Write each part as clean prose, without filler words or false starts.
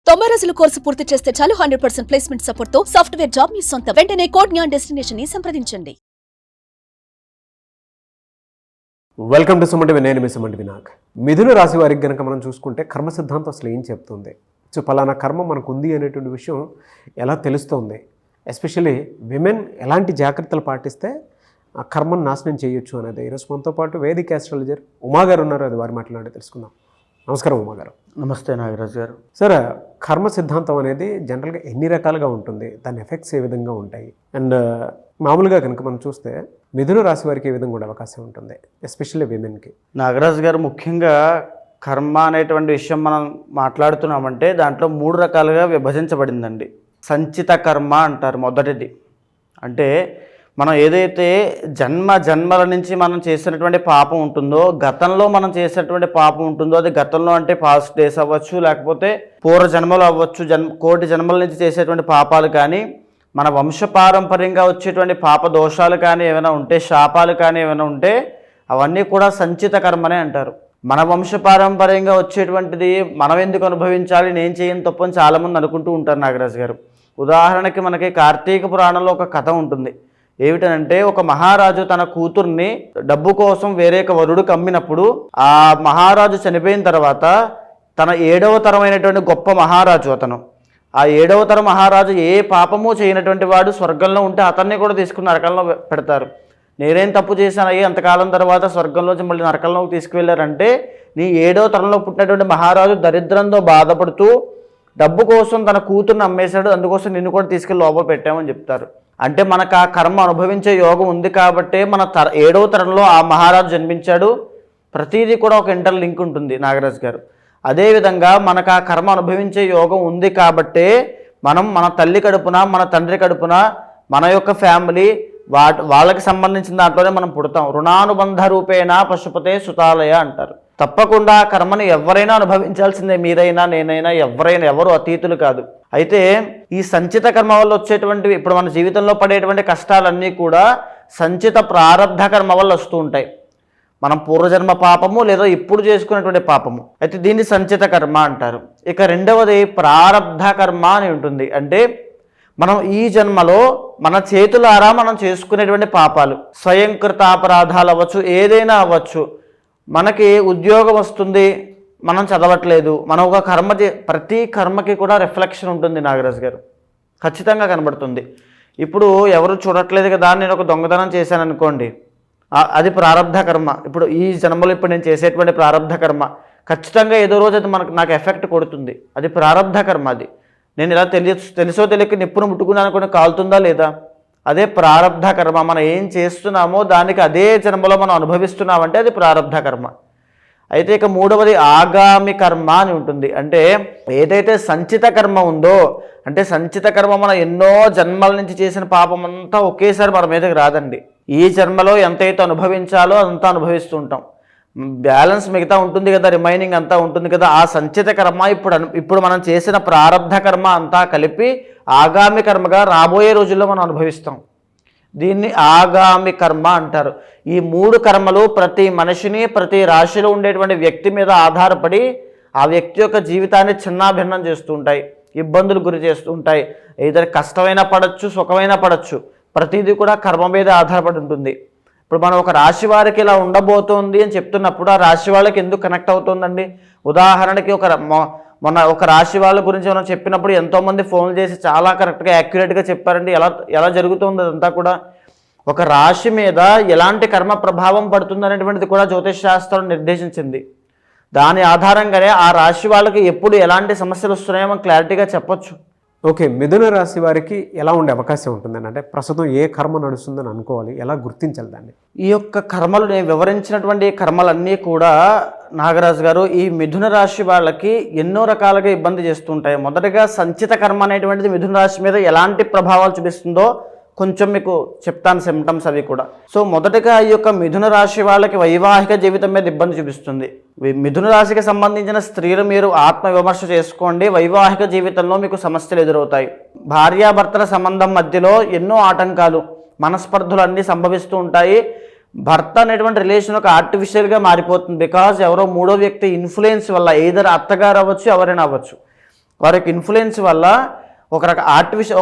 90 రోజుల కోర్సు పూర్తి చేస్తే చాలు 100% ప్లేస్మెంట్ సపోర్ట్ తో సాఫ్ట్వేర్ జాబ్ మీ సొంతం. వెంటనే కోడ్ జ్ఞాన్ డెస్టినేషన్ ని సంప్రదించండి. Welcome to Sumanti. నేను మీ సుమంటి వినాయక్. మిథున రాశి వారికి కనుక మనం చూసుకుంటే కర్మ సిద్ధాంతం అసలు ఏం చెప్తుంది, సో పలానా కర్మ మనకు ఉంది అనేటువంటి విషయం ఎలా తెలుస్తుంది, ఎస్పెషల్లీ విమెన్ ఎలాంటి జాగ్రత్తలు పాటిస్తే ఆ కర్మను నాశనం చేయొచ్చు అనేది ఈరోజు మనతో పాటు వేదిక ఆస్ట్రాలజర్ ఉమా గారు ఉన్నారు. అది వారి మాట్లాడి తెలుసుకుందాం. నమస్కారం ఉమా గారు. నమస్తే నాగరాజు గారు. సార్, కర్మ సిద్ధాంతం అనేది జనరల్గా ఎన్ని రకాలుగా ఉంటుంది, దాని ఎఫెక్ట్స్ ఏ విధంగా ఉంటాయి, అండ్ మామూలుగా కనుక మనం చూస్తే మిథున రాశి వారికి ఏ విధంగా కూడా అవకాశం ఉంటుంది, ఎస్పెషల్లీ విమెన్కి? నాగరాజు గారు, ముఖ్యంగా కర్మ అనేటువంటి విషయం మనం మాట్లాడుతున్నామంటే దాంట్లో 3 రకాలుగా విభజించబడిందండి. సంచిత కర్మ అంటారు మొదటిది. అంటే మనం ఏదైతే జన్మల నుంచి మనం చేసినటువంటి పాపం ఉంటుందో, గతంలో మనం చేసినటువంటి పాపం ఉంటుందో, అది గతంలో అంటే పాస్ట్ డేస్ అవ్వచ్చు, లేకపోతే పూర్వ జన్మలు అవ్వచ్చు, కోటి జన్మల నుంచి చేసేటువంటి పాపాలు కానీ, మన వంశపారంపర్యంగా వచ్చేటువంటి పాప దోషాలు కానీ ఏమైనా ఉంటే, శాపాలు కానీ ఏమైనా ఉంటే, అవన్నీ కూడా సంచిత కర్మనే అంటారు. మన వంశపారంపర్యంగా వచ్చేటువంటిది మనం ఎందుకు అనుభవించాలి, నేను చేయని తప్పని చాలామంది అనుకుంటూ ఉంటారు నాగరాజు గారు. ఉదాహరణకి మనకి కార్తీక పురాణంలో ఒక కథ ఉంటుంది. ఏమిటనంటే, ఒక మహారాజు తన కూతుర్ని డబ్బు కోసం వేరే వరుడికి అమ్మినప్పుడు ఆ మహారాజు చనిపోయిన తర్వాత తన 7వ తరమైనటువంటి గొప్ప మహారాజు అతను, ఆ 7వ తరం మహారాజు ఏ పాపము చేయనటువంటి వాడు స్వర్గంలో ఉంటే అతన్ని కూడా తీసుకుని నరకంలో పెడతారు. నేనేం తప్పు చేశానయ్యి అంతకాలం తర్వాత స్వర్గంలోంచి మళ్ళీ నరకంలోకి తీసుకువెళ్ళారంటే, నీ 7వ తరంలో పుట్టినటువంటి మహారాజు దరిద్రంతో బాధపడుతూ డబ్బు కోసం తన కూతుర్ని అమ్మేశాడు, అందుకోసం నిన్ను కూడా తీసుకెళ్ళి లోపల పెట్టామని చెప్తారు. అంటే మనకు ఆ కర్మ అనుభవించే యోగం ఉంది కాబట్టే మన 7వ తరంలో ఆ మహారాజు జన్మించాడు. ప్రతిదీ కూడా ఒక ఇంటర్ లింక్ ఉంటుంది నాగరాజు గారు. అదేవిధంగా మనకు ఆ కర్మ అనుభవించే యోగం ఉంది కాబట్టే మనం మన తల్లి కడుపున, మన తండ్రి కడుపున, మన యొక్క ఫ్యామిలీ వాళ్ళకి సంబంధించిన దాంట్లోనే మనం పుడతాం. రుణానుబంధ రూపేణ పశుపతే సుతాలయ అంటారు. తప్పకుండా ఆ కర్మని ఎవరైనా అనుభవించాల్సిందే, మీరైనా నేనైనా, ఎవరు అతీతులు కాదు. అయితే ఈ సంచిత కర్మ వల్ల వచ్చేటువంటివి, ఇప్పుడు మన జీవితంలో పడేటువంటి కష్టాలన్నీ కూడా సంచిత ప్రారబ్ధ కర్మ వల్ల వస్తూ ఉంటాయి. మనం పూర్వజన్మ పాపము లేదా ఇప్పుడు చేసుకునేటువంటి పాపము, అయితే దీన్ని సంచిత కర్మ అంటారు. ఇక రెండవది ప్రారబ్ధ కర్మ అని ఉంటుంది. అంటే మనం ఈ జన్మలో మన చేతులారా మనం చేసుకునేటువంటి పాపాలు, స్వయంకృత అపరాధాలు అవ్వచ్చు, ఏదైనా అవ్వచ్చు. మనకి ఉద్యోగం వస్తుంది, మనం చదవట్లేదు, మనం ఒక కర్మ ప్రతి కర్మకి కూడా రిఫ్లెక్షన్ ఉంటుంది నాగరాజు గారు, ఖచ్చితంగా కనబడుతుంది. ఇప్పుడు ఎవరు చూడట్లేదు కదా, నేను ఒక దొంగతనం చేశాను అనుకోండి, అది ప్రారబ్ధ కర్మ. ఇప్పుడు ఈ జన్మలో ఇప్పుడు నేను చేసేటువంటి ప్రారబ్ధ కర్మ ఖచ్చితంగా ఏదో రోజు అది నాకు ఎఫెక్ట్ కొడుతుంది. అది ప్రారబ్ధ కర్మ. అది నేను ఇలా తెలుసో తెలియక నిప్పును ముట్టుకున్నాను అనుకుని కాలుతుందా లేదా, అదే ప్రారబ్ధ కర్మ. మనం ఏం చేస్తున్నామో దానికి అదే జన్మలో మనం అనుభవిస్తున్నామంటే అది ప్రారబ్ధ కర్మ. అయితే ఇక మూడవది ఆగామి కర్మ అని ఉంటుంది. అంటే ఏదైతే సంచిత కర్మ ఉందో, అంటే సంచిత కర్మ మనం ఎన్నో జన్మల నుంచి చేసిన పాపం అంతా ఒకేసారి మన మీదకి రాదండి. ఈ జన్మలో ఎంతైతే అనుభవించాలో అంతా అనుభవిస్తూ ఉంటాం. బ్యాలెన్స్ మిగతా ఉంటుంది కదా, రిమైనింగ్ అంతా ఉంటుంది కదా. ఆ సంచిత కర్మ ఇప్పుడు మనం చేసిన ప్రారబ్ధ కర్మ అంతా కలిపి ఆగామి కర్మగా రాబోయే రోజుల్లో మనం అనుభవిస్తాం. దీన్ని ఆగామి కర్మ అంటారు. ఈ 3 కర్మలు ప్రతి మనిషిని, ప్రతి రాశిలో ఉండేటువంటి వ్యక్తి మీద ఆధారపడి ఆ వ్యక్తి యొక్క జీవితాన్ని చిన్నాభిన్నం చేస్తూ ఉంటాయి, ఇబ్బందులు గురి చేస్తూ ఉంటాయి. ఏదైనా కష్టమైనా పడవచ్చు, సుఖమైనా పడవచ్చు, ప్రతిదీ కూడా కర్మ మీద ఆధారపడి ఉంటుంది. ఇప్పుడు మనం ఒక రాశి వారికి ఇలా ఉండబోతోంది అని చెప్తున్నప్పుడు ఆ రాశి వాళ్ళకి ఎందుకు కనెక్ట్ అవుతుందండి? ఉదాహరణకి మొన్న ఒక రాశి వాళ్ళ గురించి మనం చెప్పినప్పుడు ఎంతోమంది ఫోన్లు చేసి చాలా కరెక్ట్గా యాక్యురేట్గా చెప్పారండి. ఎలా జరుగుతుంది అదంతా కూడా. ఒక రాశి మీద ఎలాంటి కర్మ ప్రభావం పడుతుంది అనేటువంటిది కూడా జ్యోతిష్ శాస్త్రం నిర్దేశించింది. దాని ఆధారంగానే ఆ రాశి వాళ్ళకి ఎప్పుడు ఎలాంటి సమస్యలు వస్తున్నాయో మనం క్లారిటీగా చెప్పొచ్చు. ఓకే, మిథున రాశి వారికి ఎలా ఉండే అవకాశం ఉంటుందని, అంటే ప్రస్తుతం ఏ కర్మ నడుస్తుందని అనుకోవాలి, ఎలా గుర్తించాలి దాన్ని? ఈ యొక్క కర్మలు, నేను వివరించినటువంటి కర్మలన్నీ కూడా నాగరాజు గారు ఈ మిథున రాశి వాళ్ళకి ఎన్నో రకాలుగా ఇబ్బంది చేస్తుంటాయి. మొదటగా సంచిత కర్మ అనేటువంటిది మిథున రాశి మీద ఎలాంటి ప్రభావాలు చూపిస్తుందో కొంచెం మీకు చెప్తాను, సిమ్టమ్స్ అవి కూడా. సో మొదటగా ఈ యొక్క మిథున రాశి వాళ్ళకి వైవాహిక జీవితం మీద ఇబ్బంది చూపిస్తుంది. మిథున రాశికి సంబంధించిన స్త్రీలు మీరు ఆత్మవిమర్శ చేసుకోండి, వైవాహిక జీవితంలో మీకు సమస్యలు ఎదురవుతాయి. భార్యాభర్తల సంబంధం మధ్యలో ఎన్నో ఆటంకాలు, మనస్పర్ధలు అన్నీ సంభవిస్తూ ఉంటాయి. భర్త అనేటువంటి రిలేషన్ ఒక ఆర్టిఫిషియల్గా మారిపోతుంది. బికాజ్ ఎవరో 3వ వ్యక్తి ఇన్ఫ్లుయెన్స్ వల్ల, ఎయిదర్ అత్తగారు అవ్వచ్చు, ఎవరైనా అవ్వచ్చు. వారి యొక్క ఇన్ఫ్లుయెన్స్ వల్ల ఒక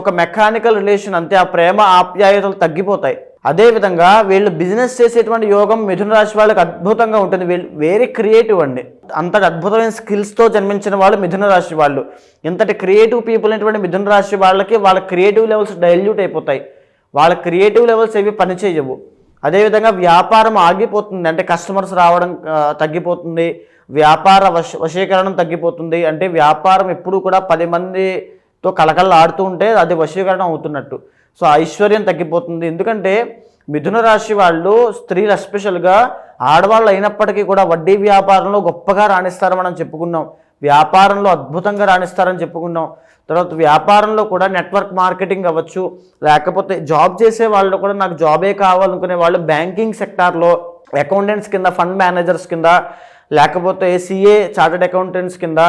ఒక మెకానికల్ రిలేషన్ అంతే, ఆ ప్రేమ ఆప్యాయతలు తగ్గిపోతాయి. అదేవిధంగా వీళ్ళు బిజినెస్ చేసేటువంటి యోగం మిథున రాశి వాళ్ళకి అద్భుతంగా ఉంటుంది. వీళ్ళు వెరీ క్రియేటివ్ అండి. అంతటి అద్భుతమైన స్కిల్స్తో జన్మించిన వాళ్ళు మిథున రాశి వాళ్ళు. ఇంతటి క్రియేటివ్ పీపుల్ అయినటువంటి మిథున రాశి వాళ్ళకి వాళ్ళ క్రియేటివ్ లెవెల్స్ డైల్యూట్ అయిపోతాయి. వాళ్ళ క్రియేటివ్ లెవెల్స్ ఏవి పనిచేయవు. అదేవిధంగా వ్యాపారం ఆగిపోతుంది, అంటే కస్టమర్స్ రావడం తగ్గిపోతుంది, వ్యాపార వశీకరణం తగ్గిపోతుంది. అంటే వ్యాపారం ఎప్పుడు కూడా 10 మందితో కలకల్లాడుతూ ఉంటే అది వశీకరణం అవుతున్నట్టు. సో ఐశ్వర్యం తగ్గిపోతుంది. ఎందుకంటే మిథున రాశి వాళ్ళు, స్త్రీలు ఎస్పెషల్గా ఆడవాళ్ళు అయినప్పటికీ కూడా వడ్డీ వ్యాపారంలో గొప్పగా రాణిస్తారని మనం చెప్పుకున్నాం. వ్యాపారంలో అద్భుతంగా రాణిస్తారని చెప్పుకున్నాం. తర్వాత వ్యాపారంలో కూడా నెట్వర్క్ మార్కెటింగ్ అవ్వచ్చు, లేకపోతే జాబ్ చేసే వాళ్ళు కూడా నాకు జాబే కావాలనుకునే వాళ్ళు బ్యాంకింగ్ సెక్టార్లో అకౌంటెంట్స్ కింద, ఫండ్ మేనేజర్స్ కింద, లేకపోతే సిఏ చార్టెడ్ అకౌంటెంట్స్ కింద,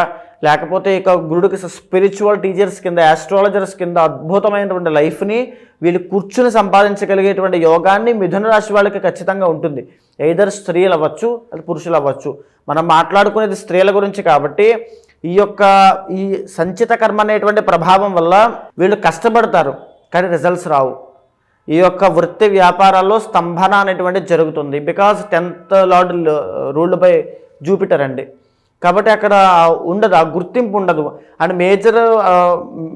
లేకపోతే ఇక గురుడికి స్పిరిచువల్ టీచర్స్ కింద, ఆస్ట్రాలజర్స్ కింద అద్భుతమైనటువంటి లైఫ్ని వీళ్ళు కూర్చుని సంపాదించగలిగేటువంటి యోగాన్ని మిథున రాశి వాళ్ళకి ఖచ్చితంగా ఉంటుంది. ఎయిదర్ స్త్రీలు అవ్వచ్చు, అది పురుషులు అవ్వచ్చు. మనం మాట్లాడుకునేది స్త్రీల గురించి కాబట్టి ఈ సంచిత కర్మ అనేటువంటి ప్రభావం వల్ల వీళ్ళు కష్టపడతారు కానీ రిజల్ట్స్ రావు. ఈ యొక్క వృత్తి వ్యాపారాల్లో స్తంభన అనేటువంటిది జరుగుతుంది. Because 10th lord ruled by Jupiter అండి. కాబట్టి అక్కడ ఉండదు, ఆ గుర్తింపు ఉండదు. అండ్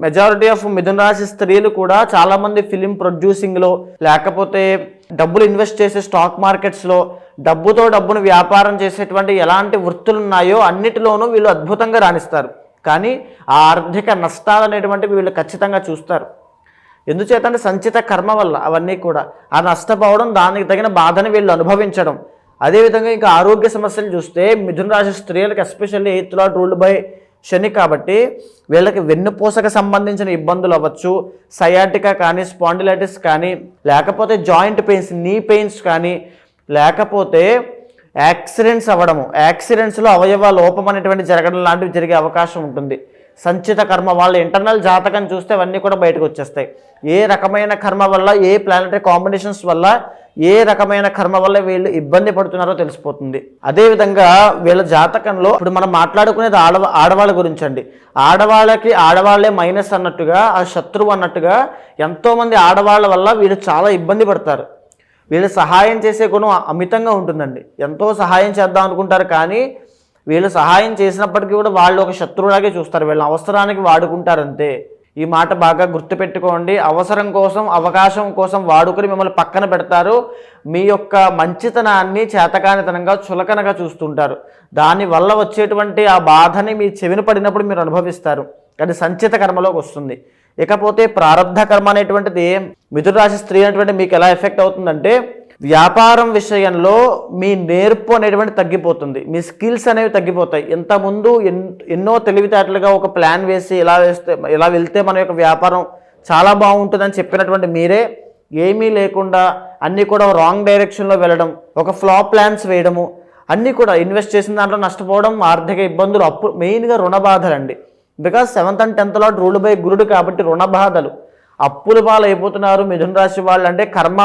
మెజారిటీ ఆఫ్ మిథున రాశి స్త్రీలు కూడా చాలామంది ఫిలిం ప్రొడ్యూసింగ్లో, లేకపోతే డబ్బులు ఇన్వెస్ట్ చేసే స్టాక్ మార్కెట్స్లో, డబ్బును వ్యాపారం చేసేటువంటి ఎలాంటి వృత్తులు ఉన్నాయో అన్నిటిలోనూ వీళ్ళు అద్భుతంగా రాణిస్తారు. కానీ ఆ ఆర్థిక నష్టాలు అనేటువంటివి వీళ్ళు ఖచ్చితంగా చూస్తారు. ఎందుచేతంటే సంచిత కర్మ వల్ల అవన్నీ కూడా ఆ నష్టపోవడం, దానికి తగిన బాధని వీళ్ళు అనుభవించడం. అదేవిధంగా ఇంకా ఆరోగ్య సమస్యలు చూస్తే మిథున రాశి స్త్రీలకు especially 8th lord ruled by Shani కాబట్టి వీళ్ళకి వెన్నుపూసకు సంబంధించిన ఇబ్బందులు అవ్వచ్చు, సయాటికా కానీ, స్పాండిలైటిస్ కానీ, లేకపోతే జాయింట్ పెయిన్స్, నీ పెయిన్స్ కానీ, లేకపోతే యాక్సిడెంట్స్ అవ్వడము, యాక్సిడెంట్స్లో అవయవ లోపం అనేటువంటి జరగడం లాంటివి జరిగే అవకాశం ఉంటుంది. సంచిత కర్మ వాళ్ళ ఇంటర్నల్ జాతకం చూస్తే అవన్నీ కూడా బయటకు వచ్చేస్తాయి. ఏ రకమైన కర్మ వల్ల, ఏ ప్లానటరీ కాంబినేషన్స్ వల్ల, ఏ రకమైన కర్మ వల్ల వీళ్ళు ఇబ్బంది పడుతున్నారో తెలిసిపోతుంది. అదేవిధంగా వీళ్ళ జాతకంలో ఇప్పుడు మనం మాట్లాడుకునేది ఆడవాళ్ళ గురించి అండి. ఆడవాళ్లే మైనస్ అన్నట్టుగా, ఆ శత్రువు అన్నట్టుగా ఎంతోమంది ఆడవాళ్ళ వల్ల వీళ్ళు చాలా ఇబ్బంది పడతారు. వీళ్ళు సహాయం చేసే గుణం అమితంగా ఉంటుందండి. ఎంతో సహాయం చేద్దాం అనుకుంటారు కానీ వీళ్ళు సహాయం చేసినప్పటికీ కూడా వాళ్ళు ఒక శత్రువులాగే చూస్తారు. వీళ్ళ అవసరానికి వాడుకుంటారంతే. ఈ మాట బాగా గుర్తుపెట్టుకోండి. అవసరం కోసం, అవకాశం కోసం వాడుకొని మిమ్మల్ని పక్కన పెడతారు. మీ యొక్క మంచితనాన్ని చేతకానితనంగా, చులకనగా చూస్తుంటారు. దానివల్ల వచ్చేటువంటి ఆ బాధని మీ చెవిన పడినప్పుడు మీరు అనుభవిస్తారు. అది సంచిత కర్మలోకి వస్తుంది. ఇకపోతే ప్రారబ్ధ కర్మ అనేటువంటిది మిథున రాశి స్త్రీ అనేటువంటి మీకు ఎలా ఎఫెక్ట్ అవుతుందంటే, వ్యాపారం విషయంలో మీ నేర్పు అనేటువంటి తగ్గిపోతుంది, మీ స్కిల్స్ అనేవి తగ్గిపోతాయి. ఇంతకుముందు ఎన్నో తెలివితేటలుగా ఒక ప్లాన్ వేసి ఇలా వెళ్తే మన యొక్క వ్యాపారం చాలా బాగుంటుందని చెప్పినటువంటి మీరే ఏమీ లేకుండా అన్నీ కూడా రాంగ్ డైరెక్షన్లో వెళ్ళడం, ఒక ఫ్లాప్ ప్లాన్స్ వేయడము, అన్నీ కూడా ఇన్వెస్ట్ చేసిన దాంట్లో నష్టపోవడం, ఆర్థిక ఇబ్బందులు, అప్పు, మెయిన్గా రుణ బాధలండి. Because 7th and 10th lord ruled by గురుడు కాబట్టి రుణ బాధలు, అప్పుల పాలు అయిపోతున్నారు మిథున రాశి వాళ్ళు. అంటే కర్మ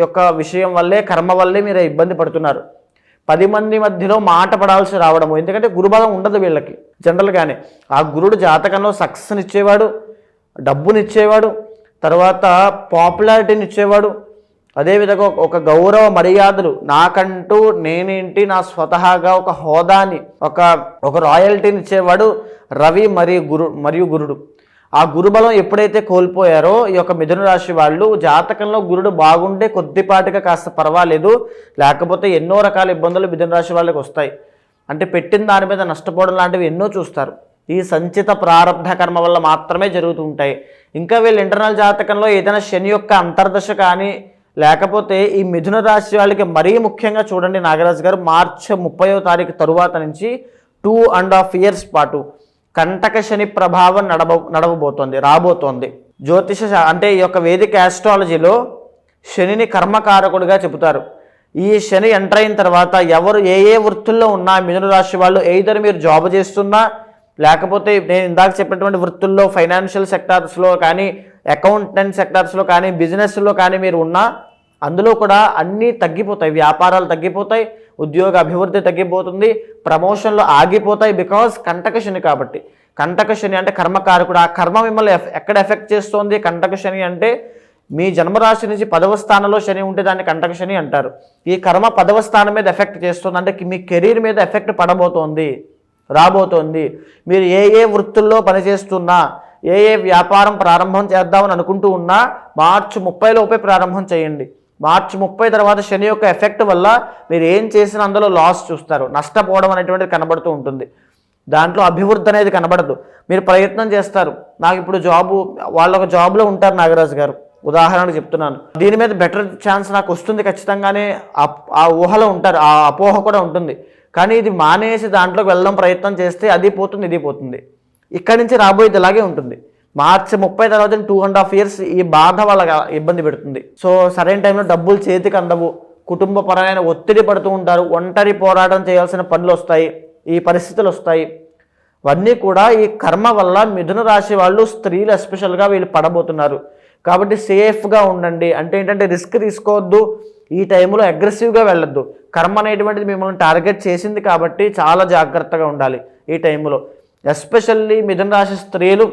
యొక్క విషయం వల్లే, కర్మ వల్లే మీరు ఇబ్బంది పడుతున్నారు. 10 మంది మధ్యలో మాట పడాల్సి రావడము. ఎందుకంటే గురుబలం ఉండదు వీళ్ళకి జనరల్గానే. ఆ గురుడు జాతకంలో సక్సెస్ని ఇచ్చేవాడు, డబ్బునిచ్చేవాడు, తర్వాత పాపులారిటీని ఇచ్చేవాడు, అదేవిధంగా ఒక గౌరవ మర్యాదలు, నాకంటూ నేనేంటి, నా స్వతహాగా ఒక హోదాని, ఒక రాయల్టీని ఇచ్చేవాడు రవి మరియు గురుడు. ఆ గురుబలం ఎప్పుడైతే కోల్పోయారో ఈ యొక్క మిథున రాశి వాళ్ళు, జాతకంలో గురుడు బాగుంటే కొద్దిపాటిగా కాస్త పర్వాలేదు, లేకపోతే ఎన్నో రకాల ఇబ్బందులు మిథున రాశి వాళ్ళకి వస్తాయి. అంటే పెట్టిన దాని మీద నష్టపోవడం లాంటివి ఎన్నో చూస్తారు. ఈ సంచిత ప్రారబ్ధ కర్మ వల్ల మాత్రమే జరుగుతూ ఉంటాయి. ఇంకా వీళ్ళు ఇంటర్నల్ జాతకంలో ఏదైనా శని యొక్క అంతర్దశ కానీ, లేకపోతే ఈ మిథున రాశి వాళ్ళకి మరీ ముఖ్యంగా చూడండి నాగరాజు గారు, మార్చి 30వ తారీఖు తరువాత నుంచి 2.5 years పాటు కంటక శని ప్రభావం రాబోతోంది. జ్యోతిష అంటే ఈ యొక్క వేదిక ఆస్ట్రాలజీలో శనిని కర్మకారకుడిగా చెబుతారు. ఈ శని ఎంటర్ అయిన తర్వాత ఎవరు ఏ వృత్తుల్లో ఉన్నా మిథున రాశి వాళ్ళు, ఎయిదర్ మీరు జాబ్ చేస్తున్నా, లేకపోతే నేను ఇందాక చెప్పినటువంటి వృత్తుల్లో ఫైనాన్షియల్ సెక్టార్స్లో కానీ, అకౌంటెంట్ సెక్టార్స్లో కానీ, బిజినెస్లో కానీ మీరు ఉన్నా, అందులో కూడా అన్నీ తగ్గిపోతాయి. వ్యాపారాలు తగ్గిపోతాయి, ఉద్యోగ అభివృద్ధి తగ్గిపోతుంది, ప్రమోషన్లు ఆగిపోతాయి. బికాజ్ కంటక శని కాబట్టి. కంటక శని అంటే కర్మకారకుడు. ఆ కర్మ మిమ్మల్ని ఎక్కడ ఎఫెక్ట్ చేస్తోంది? కంటక శని అంటే మీ జన్మరాశి నుంచి 10వ స్థానంలో శని ఉంటే దాన్ని కంటక శని అంటారు. ఈ కర్మ 10వ స్థానం మీద ఎఫెక్ట్ చేస్తుంది, అంటే మీ కెరీర్ మీద ఎఫెక్ట్ పడబోతోంది, రాబోతోంది. మీరు ఏ వృత్తుల్లో పనిచేస్తున్నా, ఏ వ్యాపారం ప్రారంభం చేద్దామని అనుకుంటూ ఉన్నా మార్చి 30 లోపే ప్రారంభం చేయండి. మార్చి 30 తర్వాత శని యొక్క ఎఫెక్ట్ వల్ల మీరు ఏం చేసినా అందులో లాస్ చూస్తారు, నష్టపోవడం అనేటువంటిది కనబడుతూ ఉంటుంది. దాంట్లో అభివృద్ధి అనేది కనబడదు. మీరు ప్రయత్నం చేస్తారు, నాకు ఇప్పుడు జాబు, వాళ్ళ ఒక జాబ్లో ఉంటారు నాగరాజు గారు, ఉదాహరణకు చెప్తున్నాను, దీని మీద బెటర్ ఛాన్స్ నాకు వస్తుంది ఖచ్చితంగానే ఆ ఊహలో ఉంటారు, ఆ అపోహ కూడా ఉంటుంది. కానీ ఇది మానేసి దాంట్లోకి వెళ్ళడం ప్రయత్నం చేస్తే అది పోతుంది, ఇది పోతుంది. ఇక్కడి నుంచి రాబోయేది ఇలాగే ఉంటుంది. మార్చి 30 తర్వాత 2.5 years ఈ బాధ వాళ్ళకి ఇబ్బంది పెడుతుంది. సో సరైన టైంలో డబ్బులు చేతికి అందవు, కుటుంబపరమైన ఒత్తిడి పడుతూ ఉంటారు, ఒంటరి పోరాటం చేయాల్సిన పనులు వస్తాయి, ఈ పరిస్థితులు వస్తాయి. ఇవన్నీ కూడా ఈ కర్మ వల్ల మిథున రాశి వాళ్ళు, స్త్రీలు ఎస్పెషల్గా వీళ్ళు పడబోతున్నారు. కాబట్టి సేఫ్గా ఉండండి. అంటే ఏంటంటే రిస్క్ తీసుకోవద్దు, ఈ టైంలో అగ్రెసివ్గా వెళ్ళొద్దు. కర్మ అనేటువంటిది మిమ్మల్ని టార్గెట్ చేసింది కాబట్టి చాలా జాగ్రత్తగా ఉండాలి ఈ టైంలో. ఎస్పెషల్లీ మిథున రాశి స్త్రీలు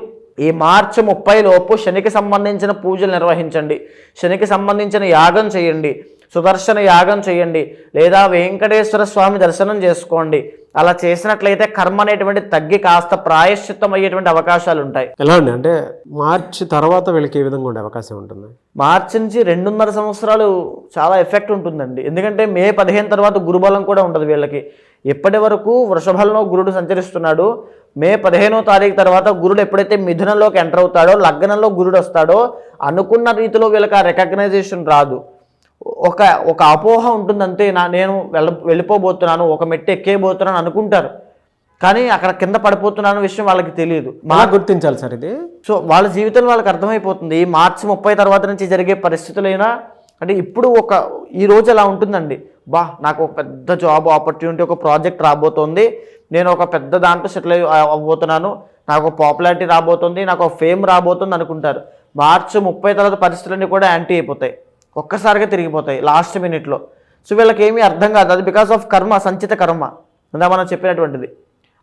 ఈ మార్చి 30 లోపు శనికి సంబంధించిన పూజలు నిర్వహించండి, శనికి సంబంధించిన యాగం చేయండి, సుదర్శన యాగం చేయండి, లేదా వెంకటేశ్వర స్వామి దర్శనం చేసుకోండి. అలా చేసినట్లయితే కర్మ అనేటువంటి తగ్గి కాస్త ప్రాయశ్చిత్తం అయ్యేటువంటి అవకాశాలు ఉంటాయి. ఎలా అండి, అంటే మార్చి తర్వాత వీళ్ళకి ఏ విధంగా ఉండే అవకాశం ఉంటుంది? మార్చి నుంచి 2.5 సంవత్సరాలు చాలా ఎఫెక్ట్ ఉంటుందండి. ఎందుకంటే మే 15 తర్వాత గురుబలం కూడా ఉంటుంది వీళ్ళకి. ఇప్పటి వరకు వృషభంలో గురుడు సంచరిస్తున్నాడు. మే 15వ తారీఖు తర్వాత గురుడు ఎప్పుడైతే మిథునంలోకి ఎంటర్ అవుతాడో, లగ్నంలో గురుడు వస్తాడో, అనుకున్న రీతిలో వీళ్ళకి ఆ రికగ్నైజేషన్ రాదు. ఒక అపోహ ఉంటుంది అంతే, నేను వెళ్ళిపోబోతున్నాను, ఒక మెట్టు ఎక్కేయబోతున్నాను అనుకుంటారు, కానీ అక్కడ కింద పడిపోతున్నాను విషయం వాళ్ళకి తెలియదు. గుర్తించాలి సార్ ఇది. సో వాళ్ళ జీవితంలో వాళ్ళకి అర్థమైపోతుంది. ఈ మార్చి 30 తర్వాత నుంచి జరిగే పరిస్థితులైనా, అంటే ఇప్పుడు ఈ రోజు ఎలా ఉంటుందండి, నాకు ఒక పెద్ద జాబ్ ఆపర్చునిటీ, ఒక ప్రాజెక్ట్ రాబోతోంది, నేను ఒక పెద్ద దాంట్లో సెటిల్ అవ్వబోతున్నాను, నాకు పాపులారిటీ రాబోతుంది, నాకు ఫేమ్ రాబోతుంది అనుకుంటారు. మార్చి 30 తర్వాత పరిస్థితులన్నీ కూడా యాంటీ అయిపోతాయి, ఒక్కసారిగా తిరిగిపోతాయి లాస్ట్ మినిట్లో. సో వీళ్ళకి ఏమీ అర్థం కాదు. అది బికాస్ ఆఫ్ కర్మ, సంచిత కర్మ ఇందా మనం చెప్పినటువంటిది.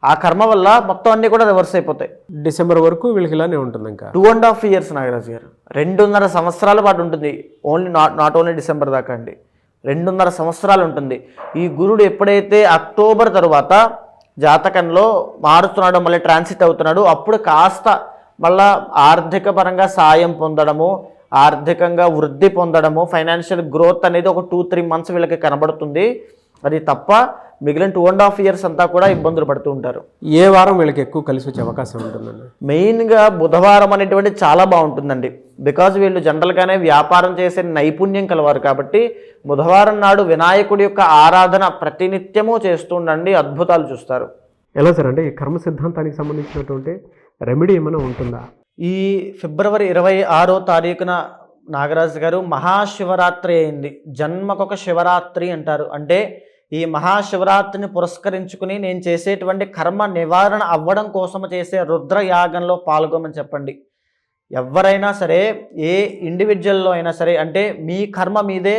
ఆ కర్మ వల్ల మొత్తం అన్నీ కూడా రివర్స్ అయిపోతాయి. డిసెంబర్ వరకు వీళ్ళకి ఇలానే ఉంటుంది. ఇంకా 2.5 years నాగరాజు గారు, 2.5 సంవత్సరాల పాటు ఉంటుంది. నాట్ ఓన్లీ డిసెంబర్ దాకా అండి, 2.5 సంవత్సరాలు ఉంటుంది. ఈ గురుడు ఎప్పుడైతే అక్టోబర్ తర్వాత జాతకంలో మారుతున్నాడో, మళ్ళీ ట్రాన్సిట్ అవుతున్నాడు, అప్పుడు కాస్త మళ్ళా ఆర్థిక పరంగా సాయం పొందడము, ఆర్థికంగా వృద్ధి పొందడము, ఫైనాన్షియల్ గ్రోత్ అనేది ఒక 2-3 months వీళ్ళకి కనబడుతుంది. అది తప్ప మిగిలిన 2.5 years అంతా కూడా ఇబ్బందులు పడుతూ ఉంటారు. ఏ వారం వీళ్ళకి ఎక్కువ కలిసి వచ్చే అవకాశం ఉంటుందండి? మెయిన్గా బుధవారం అనేటువంటి చాలా బాగుంటుందండి. బికాజ్ వీళ్ళు జనరల్గానే వ్యాపారం చేసే నైపుణ్యం కలవారు కాబట్టి బుధవారం నాడు వినాయకుడి యొక్క ఆరాధన ప్రతినిత్యము చేస్తూ ఉండండి, అద్భుతాలు చూస్తారు. ఎలా సార్, అంటే ఈ కర్మ సిద్ధాంతానికి సంబంధించినటువంటి రెమెడీ ఏమైనా ఉంటుందా? ఈ ఫిబ్రవరి 26వ తారీఖున నాగరాజు గారు మహాశివరాత్రి అయింది. జన్మకొక శివరాత్రి అంటారు. అంటే ఈ మహాశివరాత్రిని పురస్కరించుకుని నేను చేసేటువంటి కర్మ నివారణ అవ్వడం కోసం చేసే రుద్రయాగంలో పాల్గొమని చెప్పండి. ఎవరైనా సరే, ఏ ఇండివిజువల్లో అయినా సరే, అంటే మీ కర్మ మీదే,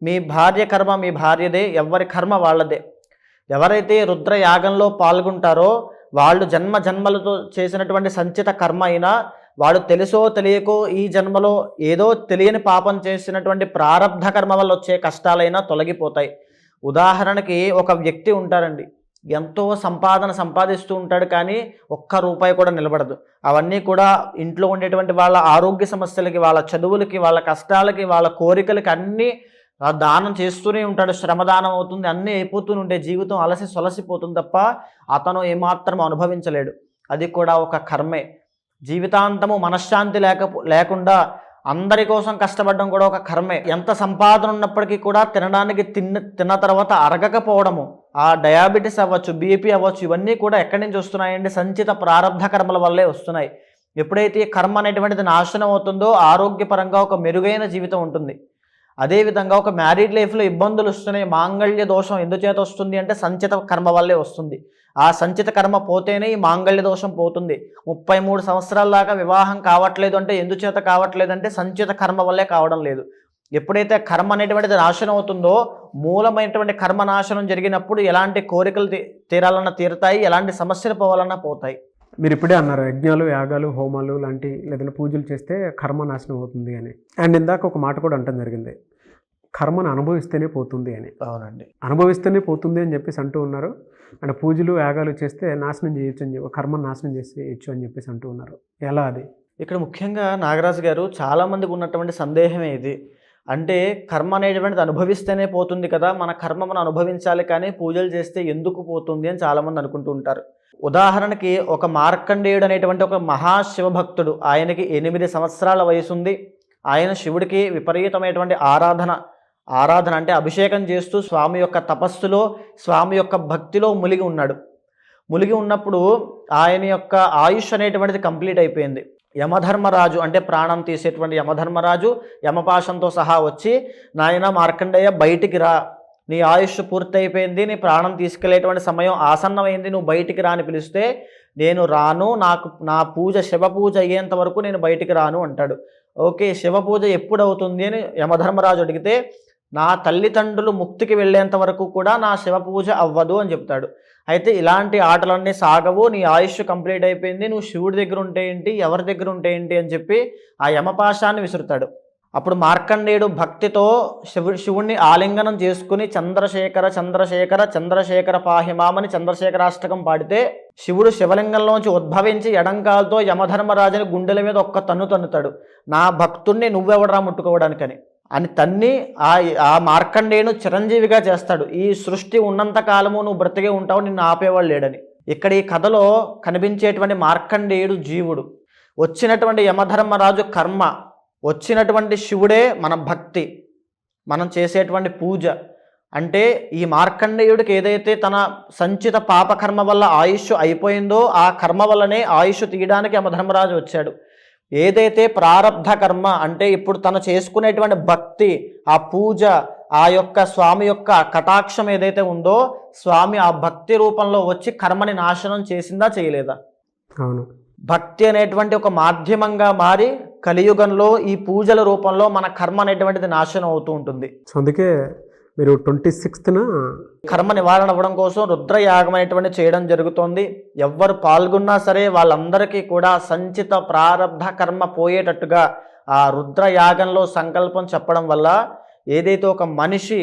మీ భార్య కర్మ మీ భార్యదే, ఎవరి కర్మ వాళ్ళదే. ఎవరైతే రుద్రయాగంలో పాల్గొంటారో వాళ్ళు జన్మలతో చేసినటువంటి సంచిత కర్మ అయినా, వాడు తెలుసో తెలియకో ఈ జన్మలో ఏదో తెలియని పాపం చేసినటువంటి ప్రారబ్ధ కర్మ వల్ల వచ్చే కష్టాలైనా తొలగిపోతాయి. ఉదాహరణకి ఒక వ్యక్తి ఉంటారండి, ఎంతో సంపాదిస్తూ ఉంటాడు, కానీ ఒక్క రూపాయి కూడా నిలబడదు. అవన్నీ కూడా ఇంట్లో ఉండేటువంటి వాళ్ళ ఆరోగ్య సమస్యలకి, వాళ్ళ చదువులకి, వాళ్ళ కష్టాలకి, వాళ్ళ కోరికలకి అన్నీ దానం చేస్తూనే ఉంటాడు. శ్రమదానం అవుతుంది, అన్నీ అయిపోతూనే ఉంటే జీవితం అలసి సొలసిపోతుంది తప్ప అతను ఏమాత్రం అనుభవించలేడు. అది కూడా ఒక కర్మే. జీవితాంతము మనశ్శాంతి లేకుండా అందరి కోసం కష్టపడడం కూడా ఒక కర్మే. ఎంత సంపాదన ఉన్నప్పటికీ కూడా తినడానికి తిన్న తర్వాత అరగకపోవడము, ఆ డయాబెటీస్ అవ్వచ్చు, బీపీ అవ్వచ్చు, ఇవన్నీ కూడా ఎక్కడి నుంచి వస్తున్నాయండి? సంచిత ప్రారబ్ధ కర్మల వల్లే వస్తున్నాయి. ఎప్పుడైతే కర్మ అనేటువంటిది నాశనం అవుతుందో ఆరోగ్యపరంగా ఒక మెరుగైన జీవితం ఉంటుంది. అదేవిధంగా ఒక మ్యారీడ్ లైఫ్లో ఇబ్బందులు వస్తున్నాయి, మాంగళ్య దోషం ఎందుచేత వస్తుంది అంటే సంచిత కర్మ వల్లే వస్తుంది. ఆ సంచిత కర్మ పోతేనే ఈ మాంగళ్య దోషం పోతుంది. 33 సంవత్సరాల దాకా వివాహం కావట్లేదు అంటే ఎందుచేత కావట్లేదు అంటే సంచిత కర్మ వల్లే కావడం లేదు. ఎప్పుడైతే కర్మ అనేటువంటిది నాశనం అవుతుందో, మూలమైనటువంటి కర్మ నాశనం జరిగినప్పుడు ఎలాంటి కోరికలు తీరాలన్నా తీరుతాయి, ఎలాంటి సమస్యలు పోవాలన్నా పోతాయి. మీరు ఇప్పుడే అన్నారు యజ్ఞాలు, యాగాలు, హోమాలు లాంటి లేదంటే పూజలు చేస్తే కర్మ నాశనం అవుతుంది అని. అండ్ ఇందాక ఒక మాట కూడా అంటం జరిగింది, కర్మను అనుభవిస్తేనే పోతుంది అని. అవునండి, అనుభవిస్తేనే పోతుంది అని చెప్పేసి అంటూ ఉన్నారు. అంటే పూజలు, యాగాలు చేస్తే నాశనం చేయొచ్చు అని చెప్పి, కర్మను నాశనం చేసేయచ్చు అని చెప్పేసి అంటూ ఉన్నారు. ఎలా అది? ఇక్కడ ముఖ్యంగా నాగరాజు గారు చాలామందికి ఉన్నటువంటి సందేహమే ఇది. అంటే కర్మ అనేటువంటిది అనుభవిస్తేనే పోతుంది కదా, మన కర్మ మనం అనుభవించాలి కానీ పూజలు చేస్తే ఎందుకు పోతుంది అని చాలామంది అనుకుంటూ ఉంటారు. ఉదాహరణకి ఒక మార్కండేయుడు అనేటువంటి ఒక మహాశివభక్తుడు, ఆయనకి 8 సంవత్సరాల వయసు ఉంది. ఆయన శివుడికి విపరీతమైనటువంటి ఆరాధన అంటే అభిషేకం చేస్తూ స్వామి యొక్క తపస్సులో, స్వామి యొక్క భక్తిలో మునిగి ఉన్నాడు. మునిగి ఉన్నప్పుడు ఆయన యొక్క ఆయుష్ అనేటువంటిది కంప్లీట్ అయిపోయింది. యమధర్మరాజు అంటే ప్రాణం తీసేటువంటి యమధర్మరాజు యమపాశంతో సహా వచ్చి, నాయన మార్కండేయ బయటికి రా, నీ ఆయుష్ పూర్తయిపోయింది, నీ ప్రాణం తీసుకెళ్లేటువంటి సమయం ఆసన్నమైంది, నువ్వు బయటికి రా అని పిలిస్తే, నేను రాను, నాకు నా పూజ శివ పూజ అయ్యేంత వరకు నేను బయటికి రాను అంటాడు. ఓకే, శివ పూజ ఎప్పుడు అవుతుంది అని యమధర్మరాజు అడిగితే, నా తల్లిదండ్రులు ముక్తికి వెళ్ళేంత వరకు కూడా నా శివ పూజ అవ్వదు అని చెప్తాడు. అయితే ఇలాంటి ఆటలన్నీ సాగవు, నీ ఆయుష్ కంప్లీట్ అయిపోయింది, నువ్వు శివుడి దగ్గర ఉంటే ఏంటి, ఎవరి దగ్గర ఉంటే ఏంటి అని చెప్పి ఆ యమపాశాన్ని విసురుతాడు. అప్పుడు మార్కండేయుడు భక్తితో శివుణ్ణి ఆలింగనం చేసుకుని చంద్రశేఖర చంద్రశేఖర చంద్రశేఖర పాహిమామని చంద్రశేఖరాష్టకం పాడితే, శివుడు శివలింగంలోంచి ఉద్భవించి ఎడంకాలతో యమధర్మరాజుని గుండెల మీద ఒక్క తన్నుతాడు. నా భక్తుణ్ణి నువ్వెవడరా ముట్టుకోవడానికని అని తన్ని ఆ మార్కండేయును చిరంజీవిగా చేస్తాడు. ఈ సృష్టి ఉన్నంత కాలము నువ్వు బ్రతికే ఉంటావు, నిన్ను ఆపేవాళ్ళు లేడని. ఇక్కడ ఈ కథలో కనిపించేటువంటి మార్కండేయుడు జీవుడు, వచ్చినటువంటి యమధర్మరాజు కర్మ, వచ్చినటువంటి శివుడే మన భక్తి, మనం చేసేటువంటి పూజ. అంటే ఈ మార్కండేయుడికి ఏదైతే తన సంచిత పాపకర్మ వల్ల ఆయుష్ అయిపోయిందో, ఆ కర్మ వల్లనే ఆయుష్ తీయడానికి యమధర్మరాజు వచ్చాడు. ఏదైతే ప్రారబ్ధ కర్మ అంటే ఇప్పుడు తను చేసుకునేటువంటి భక్తి, ఆ పూజ, ఆ యొక్క స్వామి యొక్క కటాక్షం ఏదైతే ఉందో, స్వామి ఆ భక్తి రూపంలో వచ్చి కర్మని నాశనం చేసిందా చేయలేదా? అవును. భక్తి అనేటువంటి ఒక మాధ్యమంగా మారి కలియుగంలో ఈ పూజల రూపంలో మన కర్మ అనేటువంటిది నాశనం అవుతూ ఉంటుంది. సో అందుకే మీరు 26న కర్మ నివారణ అవ్వడం కోసం రుద్రయాగం అనేటువంటి చేయడం జరుగుతోంది. ఎవ్వరు పాల్గొన్నా సరే వాళ్ళందరికీ కూడా సంచిత ప్రారబ్ధ కర్మ పోయేటట్టుగా ఆ రుద్రయాగంలో సంకల్పం చెప్పడం వల్ల ఏదైతే ఒక మనిషి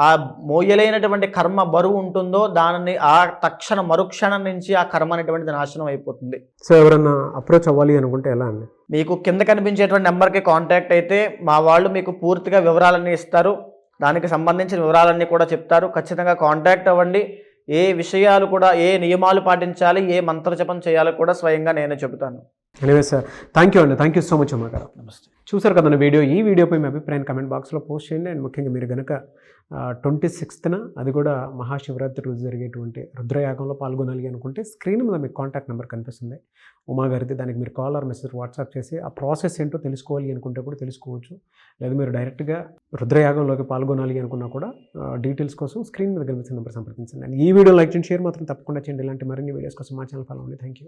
ఆ మోయలేనటువంటి కర్మ బరువు ఉంటుందో దానిని ఆ తక్షణ మరుక్షణం నుంచి ఆ కర్మ అనేటువంటిది నాశనం అయిపోతుంది. సో ఎవరన్నా అప్రోచ్ అవ్వాలి అనుకుంటే ఎలా అండి? మీకు కింద కనిపించేటువంటి నెంబర్కి కాంటాక్ట్ అయితే మా వాళ్ళు మీకు పూర్తిగా వివరాలన్నీ ఇస్తారు, దానికి సంబంధించిన వివరాలన్నీ కూడా చెప్తారు. ఖచ్చితంగా కాంటాక్ట్ అవ్వండి. ఏ విషయాలు కూడా, ఏ నియమాలు పాటించాలి, ఏ మంత్రజపం చేయాలో కూడా స్వయంగా నేనే చెబుతాను. ఎనీవే సార్, థ్యాంక్ యూ అండి, థ్యాంక్ యూ సో మచ్ అమ్మ గారు. నమస్తే. చూసారు కదండి వీడియో. ఈ వీడియోపై మీ అభిప్రాయాన్ని కమెంట్ బాక్స్లో పోస్ట్ చేయండి. అండ్ ముఖ్యంగా మీరు కనుక 26న అది కూడా మహాశివరాత్రి రోజు జరిగేటువంటి రుద్రయాగంలో పాల్గొనాలి అనుకుంటే స్క్రీన్ మీద మీకు కాంటాక్ట్ నెంబర్ కనిపిస్తుంది ఉమా గారిది. దానికి మీరు కాల్ ఆర్ మెసేజ్ వాట్సాప్ చేసి ఆ ప్రాసెస్ ఏంటో తెలుసుకోవాలి అనుకుంటే కూడా తెలుసుకోవచ్చు. లేదా మీరు డైరెక్ట్గా రుద్రయాగంలోకి పాల్గొనాలి అనుకున్నా కూడా డీటెయిల్స్ కోసం స్క్రీన్ మీద కనిపిస్తున్న నెంబర్ సంప్రదించండి. అండ్ ఈ వీడియో లైక్ చేయండి, షేర్ మాత్రం తప్పకుండా చేయండి. ఇలాంటి మరిన్ని వీడియోస్ కోసం మా ఛానల్ ఫాలో అవ్వండి. Thank you.